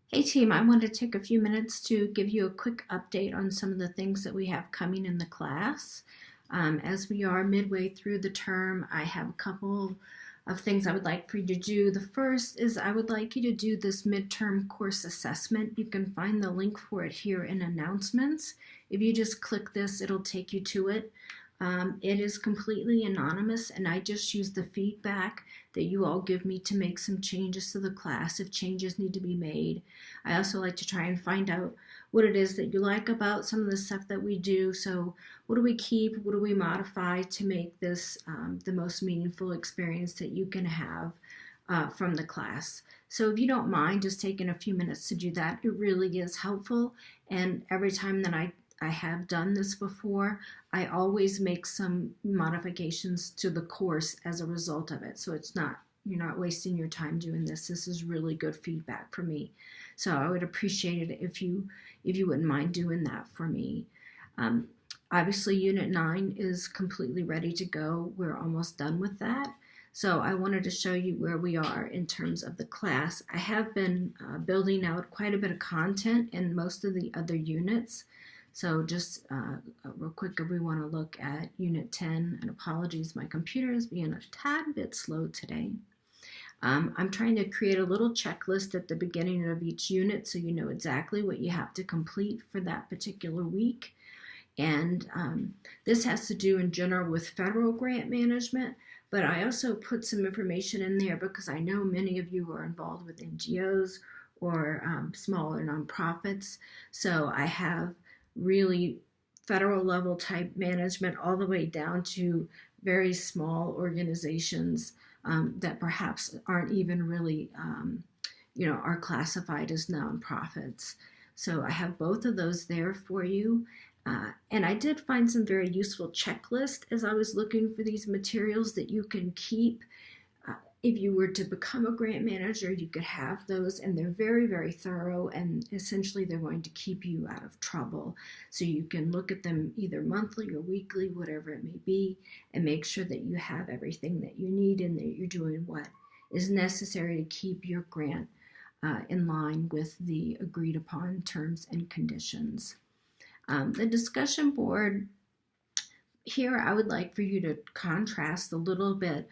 Hey team, I wanted to take a few minutes to give you a quick update on some of the things that we have coming in the class. As we are midway through the term, I have a couple of things I would like for you to do. The first is I would like you to do this midterm course assessment. You can find the link for it here in announcements. If you just click this, it'll take you to it. It is completely anonymous, and I just use the feedback that you all give me to make some changes to the class if changes need to be made. I also like to try and find out what it is that you like about some of the stuff that we do. So what do we keep? What do we modify to make this the most meaningful experience that you can have from the class? So if you don't mind just taking a few minutes to do that, it really is helpful. And every time that I have done this before, I always make some modifications to the course as a result of it. So you're not wasting your time doing this. This is really good feedback for me. So I would appreciate it if you wouldn't mind doing that for me. Um, Obviously, Unit 9 is completely ready to go. We're almost done with that. So I wanted to show you where we are in terms of the class. I have been building out quite a bit of content in most of the other units. So just real quick, if we want to look at Unit 10, and apologies, my computer is being a tad bit slow today. I'm trying to create a little checklist at the beginning of each unit so you know exactly what you have to complete for that particular week. And this has to do in general with federal grant management, but I also put some information in there because I know many of you are involved with NGOs or smaller nonprofits. So I have really federal level type management all the way down to very small organizations that perhaps aren't even really, are classified as nonprofits. So I have both of those there for you. And I did find some very useful checklists as I was looking for these materials that you can keep. If you were to become a grant manager, you could have those, and they're very, very thorough, and essentially they're going to keep you out of trouble. So you can look at them either monthly or weekly, whatever it may be, and make sure that you have everything that you need and that you're doing what is necessary to keep your grant in line with the agreed upon terms and conditions. The discussion board, here I would like for you to contrast a little bit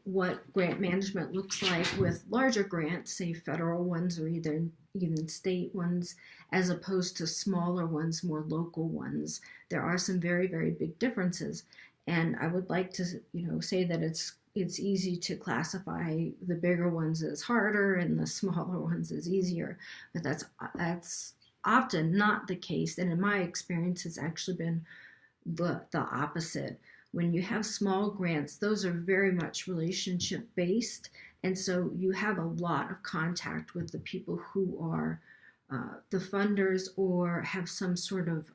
what grant management looks like with larger grants, say federal ones or even state ones, as opposed to smaller ones, more local ones. There are some very, very big differences. And I would like to, say that it's easy to classify the bigger ones as harder and the smaller ones as easier, but that's often not the case, and in my experience it's actually been the opposite. When you have small grants, those are very much relationship based, and so you have a lot of contact with the people who are the funders or have some sort of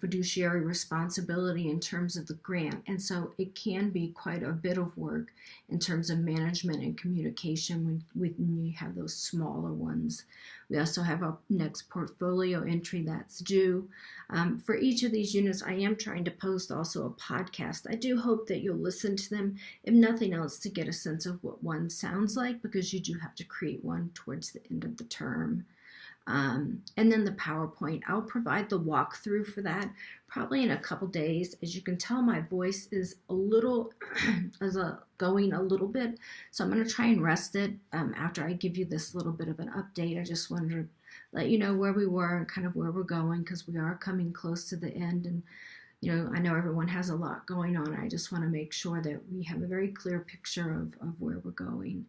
fiduciary responsibility in terms of the grant. And so it can be quite a bit of work in terms of management and communication when you have those smaller ones. We also have a next portfolio entry that's due. For each of these units, I am trying to post also a podcast. I do hope that you'll listen to them, if nothing else, to get a sense of what one sounds like, because you do have to create one towards the end of the term. And then the PowerPoint, I'll provide the walkthrough for that probably in a couple days. As you can tell, my voice is a little going a little bit, so I'm going to try and rest it after I give you this little bit of an update. I just wanted to let you know where we were and kind of where we're going, because we are coming close to the end, and I know everyone has a lot going on. I just want to make sure that we have a very clear picture of where we're going.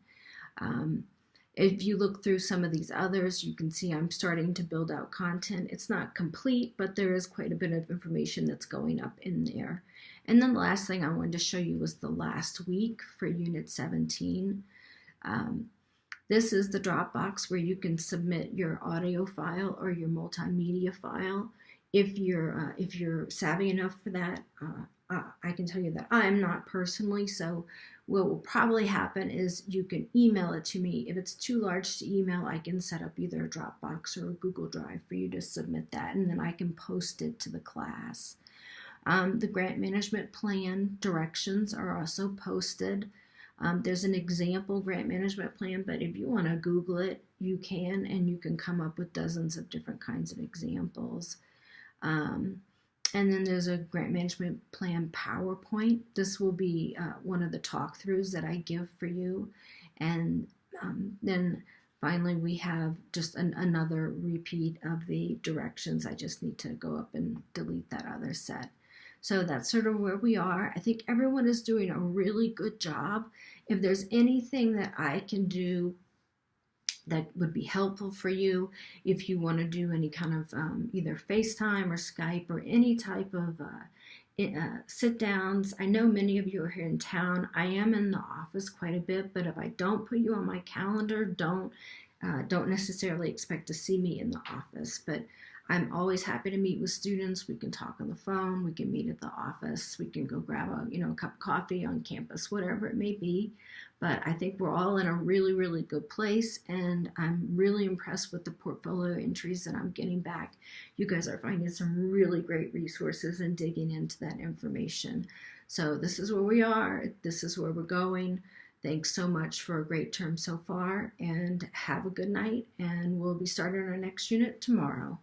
If you look through some of these others, you can see I'm starting to build out content. It's not complete, but there is quite a bit of information that's going up in there. And then the last thing I wanted to show you was the last week for Unit 17. This is the Dropbox where you can submit your audio file or your multimedia file. If you're savvy enough for that, I can tell you that I am not personally, so what will probably happen is you can email it to me. If it's too large to email, I can set up either a Dropbox or a Google Drive for you to submit that, and then I can post it to the class. The grant management plan directions are also posted. There's an example grant management plan, but if you want to Google it, you can, and you can come up with dozens of different kinds of examples. And then there's a grant management plan PowerPoint. This will be one of the talk-throughs that I give for you. And then finally, we have just another repeat of the directions. I just need to go up and delete that other set. So that's sort of where we are. I think everyone is doing a really good job. If there's anything that I can do that would be helpful for you, if you want to do any kind of either FaceTime or Skype or any type of sit downs. I know many of you are here in town. I am in the office quite a bit, but if I don't put you on my calendar, don't necessarily expect to see me in the office. But I'm always happy to meet with students. We can talk on the phone. We can meet at the office. We can go grab a cup of coffee on campus, whatever it may be. But I think we're all in a really, really good place, and I'm really impressed with the portfolio entries that I'm getting back. You guys are finding some really great resources and digging into that information. So this is where we are. This is where we're going. Thanks so much for a great term so far, and have a good night, and we'll be starting our next unit tomorrow.